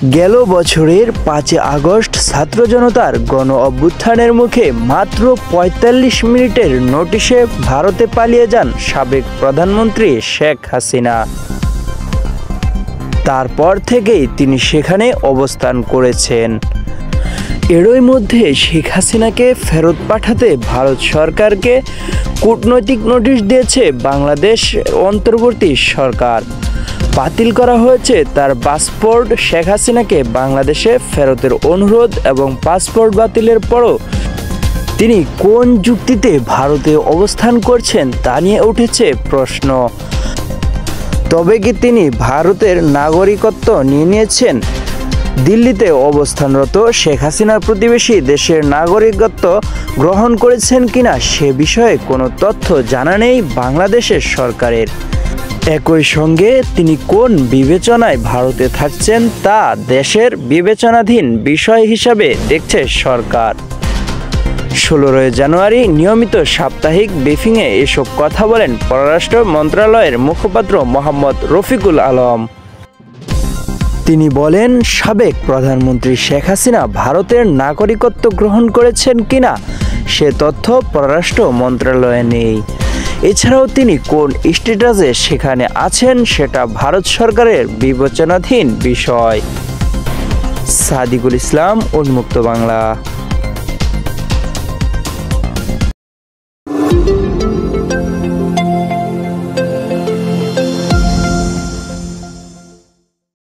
গেল বছরের ৫ আগস্ট ছাত্র জনতার গণ অভ্যুত্থানের মুখে মাত্র ৪৫ মিনিটের নোটিশে ভারতে পালিয়ে যান সাবেক প্রধানমন্ত্রী শেখ হাসিনা। তারপর থেকেই তিনি সেখানে অবস্থান করেছেন। এরই মধ্যে শেখ হাসিনাকে ফেরত পাঠাতে ভারত সরকারকে কূটনৈতিক নোটিশ দিয়েছে বাংলাদেশ অন্তর্বর্তী সরকার। বাতিল করা হয়েছে তার পাসপোর্ট। শেখ হাসিনাকে বাংলাদেশে ফেরতের অনুরোধ এবং পাসপোর্ট বাতিলের পরও তিনি কোন যুক্তিতে ভারতে অবস্থান করছেন তা নিয়ে উঠেছে প্রশ্ন। তবে কি তিনি ভারতের নাগরিকত্ব নিয়ে নিয়েছেন? দিল্লিতে অবস্থানরত শেখ হাসিনার প্রতিবেশী দেশের নাগরিকত্ব গ্রহণ করেছেন কিনা সে বিষয়ে কোনো তথ্য জানা নেই বাংলাদেশের সরকারের। একই সঙ্গে তিনি কোন বিবেচনায় ভারতে থাকছেন তা দেশের বিবেচনাধীন বিষয় হিসাবে দেখছে সরকার। ১৬ জানুয়ারি নিয়মিত সাপ্তাহিক ব্রিফিংয়ে এসব কথা বলেন পররাষ্ট্র মন্ত্রণালয়ের মুখপাত্র মোহাম্মদ রফিকুল আলম। তিনি বলেন, সাবেক প্রধানমন্ত্রী শেখ হাসিনা ভারতের নাগরিকত্ব গ্রহণ করেছেন কিনা সে তথ্য পররাষ্ট্র মন্ত্রণালয়ে নেই। এছাড়াও তিনি কোন স্ট্যাটাসে সেখানে আছেন সেটা ভারত সরকারের বিবেচনাধীন বিষয়। সাদিকুল ইসলাম, উন্মুক্ত বাংলা।